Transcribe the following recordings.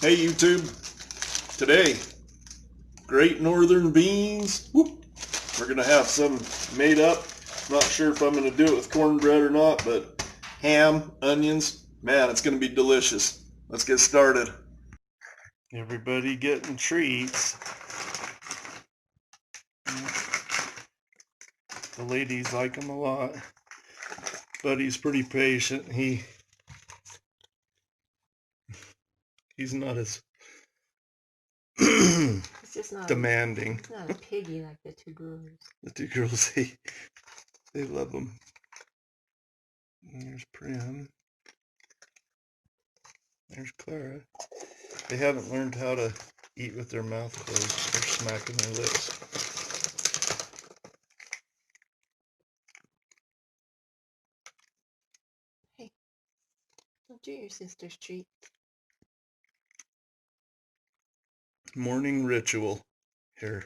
Hey YouTube, today, great northern beans. Whoop. We're gonna have some made up. Not sure if I'm gonna do it with cornbread or not, but ham, onions, man, it's gonna be delicious. Let's get started. Everybody getting treats. The ladies like them a lot. Buddy's pretty patient. He's not as It's just not demanding. It's not a piggy like the two girls. The two girls, they love them. There's Prim. There's Clara. They haven't learned how to eat with their mouth closed. They're smacking their lips. Hey, don't do your sister's treat. Morning ritual. Here.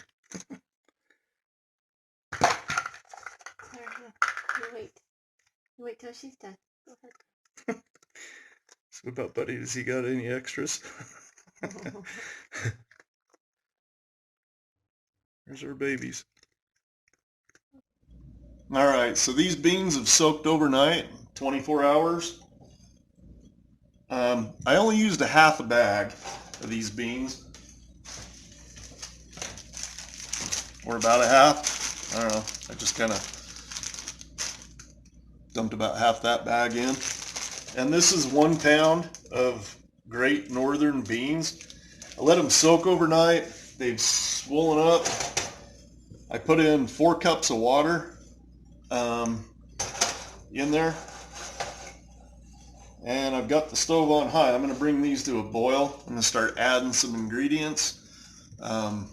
Clara, you wait. You wait till she's done. Go ahead. So what about Buddy? Does he got any extras? There's our babies. All right, so these beans have soaked overnight, 24 hours. I only used a half a bag of these beans, or about a half. I don't know. I just kind of dumped about half that bag in. And this is 1 pound of great northern beans. I let them soak overnight. They've swollen up. I put in 4 cups of water in there. And I've got the stove on high. I'm going to bring these to a boil. I'm going to start adding some ingredients. And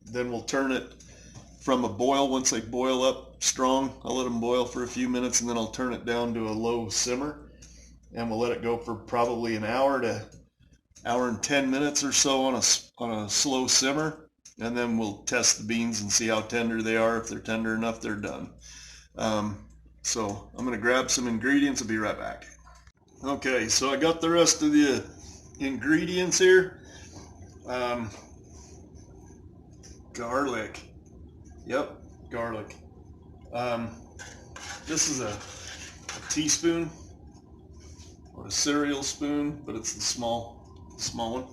then we'll turn it from a boil. Once they boil up strong, I'll let them boil for a few minutes, and then I'll turn it down to a low simmer. And we'll let it go for probably an hour to hour and 10 minutes or so on a slow simmer. And then we'll test the beans and see how tender they are. If they're tender enough, they're done. So I'm going to grab some ingredients. I'll be right back. Okay, so I got the rest of the ingredients here. Garlic. Yep, garlic. This is a teaspoon or a cereal spoon, but it's the small one.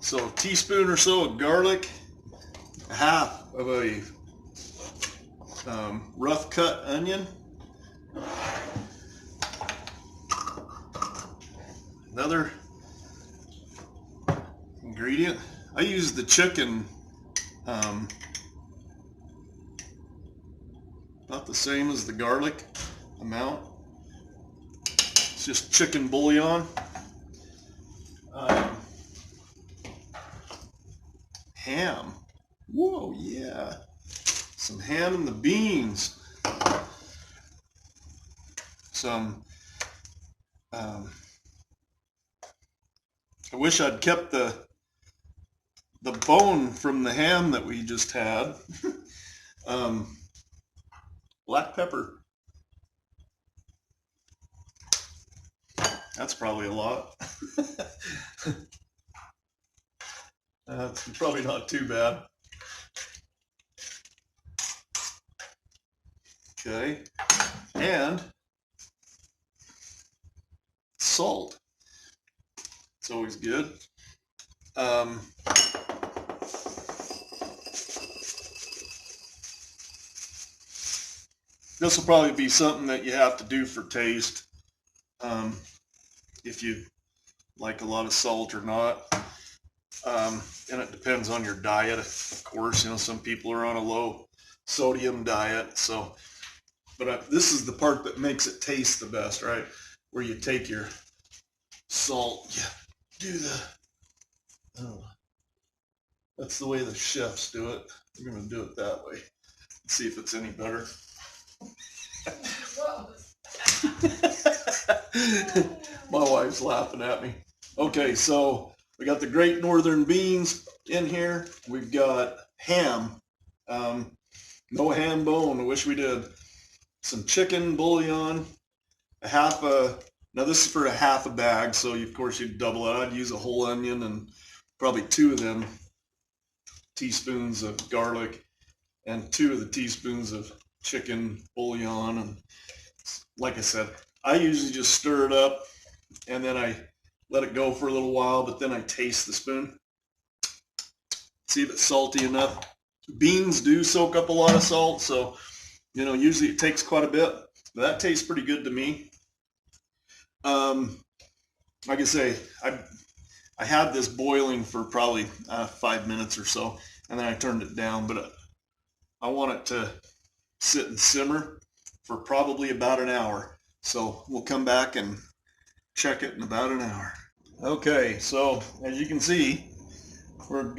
So a teaspoon or so of garlic, a half of a rough cut onion, another ingredient. I use the chicken about the same as the garlic amount. It's just chicken bouillon. Ham. Whoa, yeah. Some ham in the beans. Some I wish I'd kept the bone from the ham that we just had. Black pepper. That's probably a lot. That's probably not too bad. Okay, and salt. It's always good. This will probably be something that you have to do for taste, if you like a lot of salt or not. And it depends on your diet, of course. You know, some people are on a low sodium diet, so. But this is the part that makes it taste the best, right? Where you take your salt, you do the. Oh, that's the way the chefs do it. We're gonna do it that way. Let's see if it's any better. My wife's laughing at me. Okay, so we got the great northern beans in here. We've got ham. No ham bone. I wish we did. Some chicken bouillon, a half a Now this is for a half a bag, so of course you'd double it. I'd use a whole onion and probably 2 of them teaspoons of garlic and 2 of the teaspoons of chicken bouillon. And like I said, I usually just stir it up and then I let it go for a little while, but then I taste the spoon, see if it's salty enough. Beans do soak up a lot of salt, so usually it takes quite a bit, but that tastes pretty good to me. Like I say, I had this boiling for probably 5 minutes or so, and then I turned it down, but I want it to sit and simmer for probably about an hour. So we'll come back and check it in about an hour. Okay, so as you can see, it's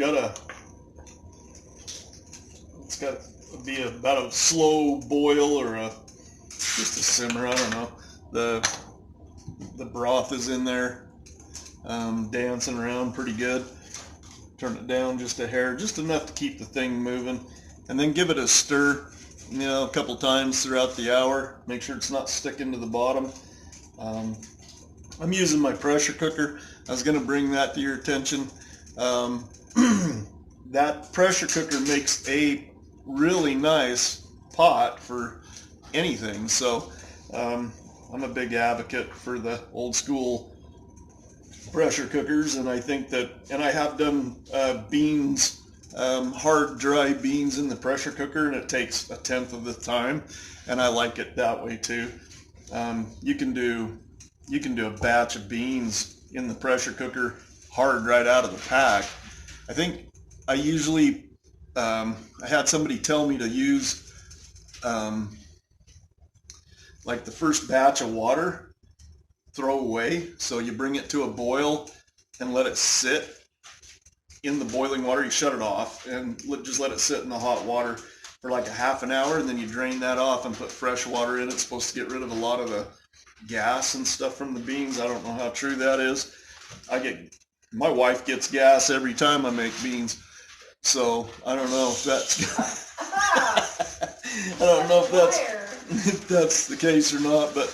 got to be about a slow boil or just a simmer, I don't know. The broth is in there, dancing around pretty good. Turn it down just a hair, just enough to keep the thing moving, and then give it a stir, a couple times throughout the hour. Make sure it's not sticking to the bottom. I'm using my pressure cooker. I was going to bring that to your attention. That pressure cooker makes a really nice pot for anything. So I'm a big advocate for the old school pressure cookers, and I think that, and I have done beans, hard dry beans in the pressure cooker, and it takes 1/10 of the time, and I like it that way too. You can do a batch of beans in the pressure cooker hard right out of the pack. I think I usually I had somebody tell me to use like the first batch of water, throw away. So you bring it to a boil and let it sit in the boiling water. You shut it off and just let it sit in the hot water for like a half an hour, and then you drain that off and put fresh water in. It's supposed to get rid of a lot of the gas and stuff from the beans. I don't know how true that is. My wife gets gas every time I make beans, so I don't know if that's I don't know if that's the case or not, but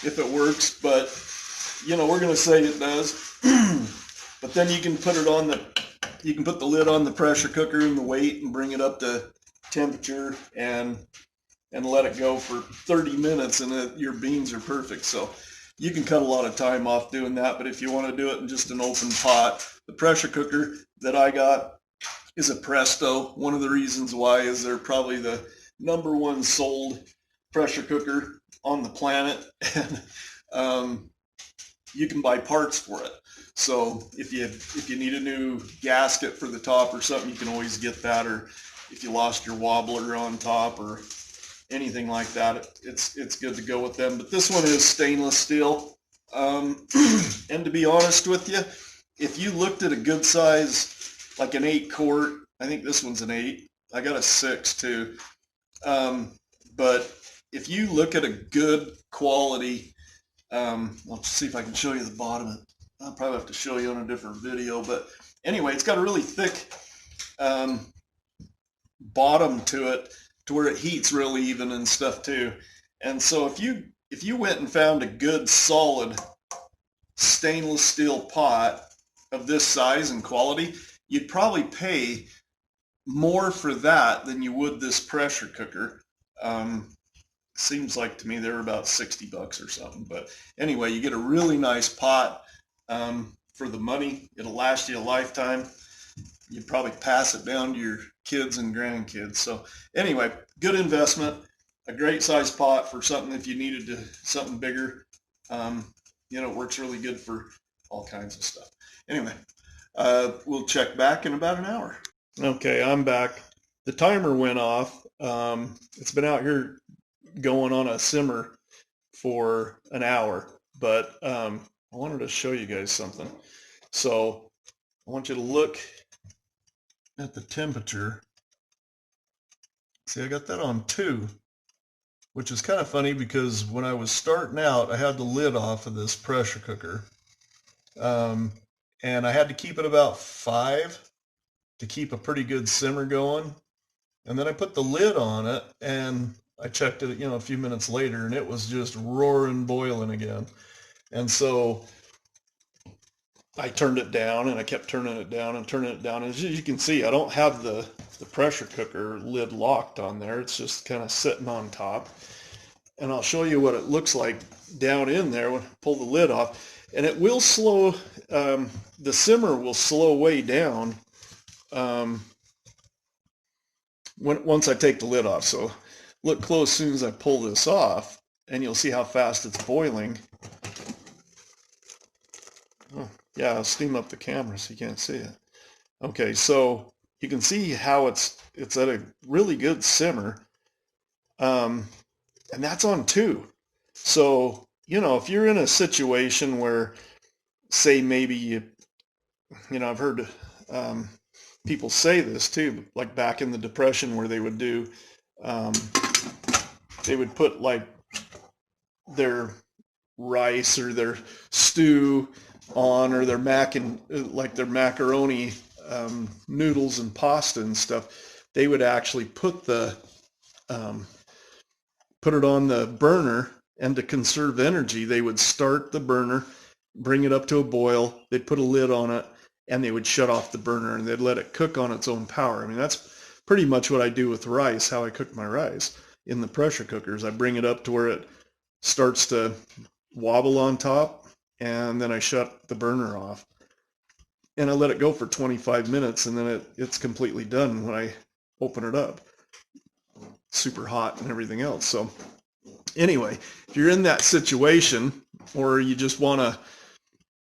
if it works, but we're going to say it does. But then you can put the lid on the pressure cooker and the weight and bring it up to temperature and let it go for 30 minutes, and your beans are perfect. So you can cut a lot of time off doing that, but if you want to do it in just an open pot, the pressure cooker that I got is a Presto. One of the reasons why is they're probably the #1 sold pressure cooker on the planet, and you can buy parts for it. So if you need a new gasket for the top or something, you can always get that, or if you lost your wobbler on top or anything like that, it's good to go with them. But this one is stainless steel, and to be honest with you, if you looked at a good size, like an 8-quart, I think this one's an 8. I got a 6 too. But if you look at a good quality, I'll see if I can show you the bottom of it. I'll probably have to show you on a different video, but anyway, it's got a really thick bottom to it, to where it heats really even and stuff too. And so if you went and found a good solid stainless steel pot of this size and quality, you'd probably pay more for that than you would this pressure cooker. Seems like to me they're about $60 or something. But anyway, you get a really nice pot for the money. It'll last you a lifetime. You'd probably pass it down to your kids and grandkids. So anyway, good investment. A great size pot for something if you needed something bigger. It works really good for all kinds of stuff. Anyway, we'll check back in about an hour. Okay, I'm back. The timer went off. It's been out here going on a simmer for an hour, but I wanted to show you guys something. So I want you to look at the temperature. See, I got that on 2, which is kind of funny because when I was starting out, I had the lid off of this pressure cooker, and I had to keep it about 5 to keep a pretty good simmer going. And then I put the lid on it, and I checked it, a few minutes later, and it was just roaring, boiling again. And so I turned it down, and I kept turning it down and turning it down. And as you can see, I don't have the pressure cooker lid locked on there. It's just kind of sitting on top. And I'll show you what it looks like down in there when I pull the lid off. And it will slow, the simmer will slow way down once I take the lid off. So look close as soon as I pull this off, and you'll see how fast it's boiling. Oh, yeah, I'll steam up the camera so you can't see it. Okay, so you can see how it's at a really good simmer, and that's on 2. So, if you're in a situation where, say, maybe I've heard people say this too, like back in the Depression, where they would do, they would put like their rice or their stew on, or their their macaroni noodles and pasta and stuff. They would actually put it on the burner, and to conserve energy, they would start the burner, bring it up to a boil, they'd put a lid on it, and they would shut off the burner, and they'd let it cook on its own power. I mean, that's pretty much what I do with rice, how I cook my rice in the pressure cookers. I bring it up to where it starts to wobble on top, and then I shut the burner off. And I let it go for 25 minutes, and then it's completely done when I open it up. Super hot and everything else. So anyway, if you're in that situation, or you just want to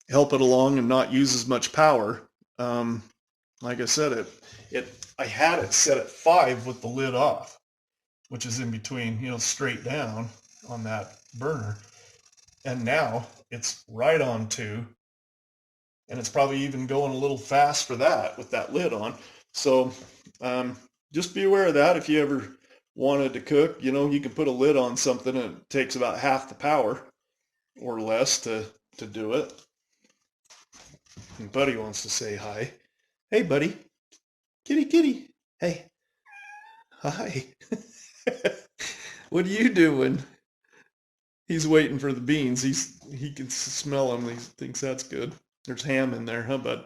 help it along and not use as much power, like I said, I had it set at 5 with the lid off, which is in between, straight down on that burner. And now it's right on 2, and it's probably even going a little fast for that with that lid on. So just be aware of that. If you ever wanted to cook, you can put a lid on something, and it takes about half the power or less to do it. And Buddy wants to say hi. Hey, Buddy. Kitty, kitty. Hey. Hi. What are you doing? He's waiting for the beans. He can smell them. He thinks that's good. There's ham in there, huh, bud?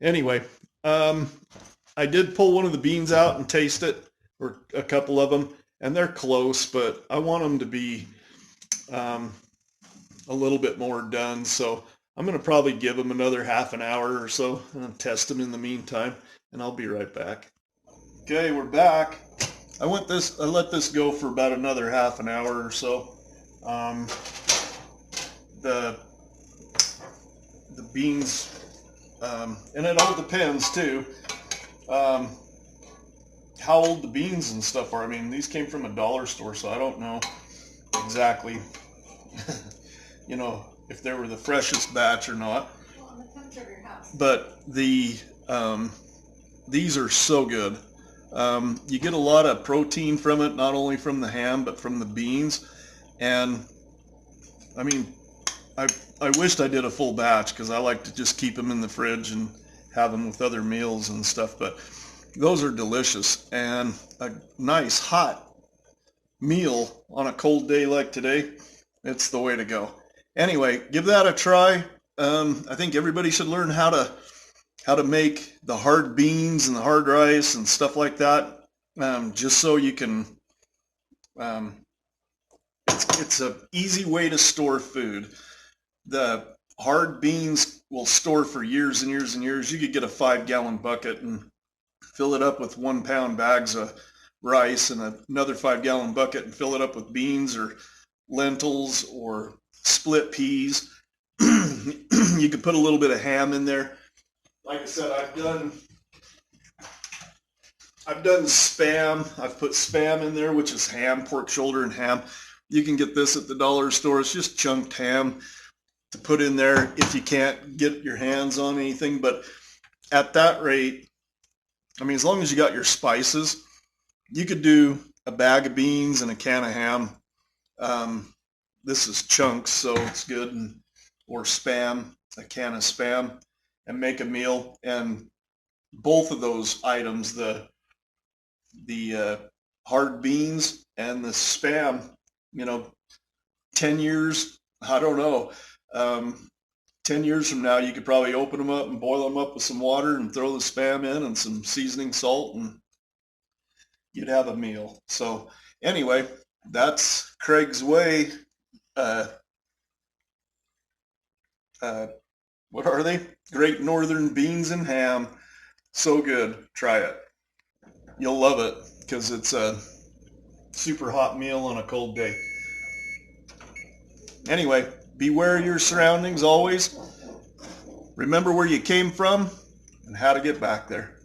Anyway, I did pull one of the beans out and taste it, or a couple of them, and they're close, but I want them to be a little bit more done. So I'm going to probably give them another half an hour or so and test them in the meantime, and I'll be right back. Okay, we're back. I let this go for about another half an hour or so. The beans, and it all depends too, how old the beans and stuff are. I mean, these came from a dollar store, so I don't know exactly, if they were the freshest batch or not. But these are so good. You get a lot of protein from it, not only from the ham, but from the beans. And I mean, I wished I did a full batch, because I like to just keep them in the fridge and have them with other meals and stuff. But those are delicious, and a nice hot meal on a cold day like today, it's the way to go. Anyway, give that a try. I think everybody should learn how to make the hard beans and the hard rice and stuff like that, just so you can, it's an easy way to store food. The hard beans will store for years and years and years. You could get a 5-gallon bucket and fill it up with 1-pound bags of rice, and another 5-gallon bucket and fill it up with beans or lentils or split peas. You could put a little bit of ham in there. Like I said, I've done Spam. I've put Spam in there, which is ham, pork shoulder and ham. You can get this at the dollar store. It's just chunked ham to put in there if you can't get your hands on anything. But at that rate, I mean, as long as you got your spices, you could do a bag of beans and a can of ham. This is chunks, so it's good. Or Spam, a can of Spam, and make a meal. And both of those items, the hard beans and the Spam, 10 years, I don't know. 10 years from now, you could probably open them up and boil them up with some water and throw the Spam in and some seasoning salt, and you'd have a meal. So anyway, that's Craig's Way. Uh, what are they? Great Northern beans and ham. So good. Try it. You'll love it because it's a super hot meal on a cold day. Anyway, beware of your surroundings always. Remember where you came from and how to get back there.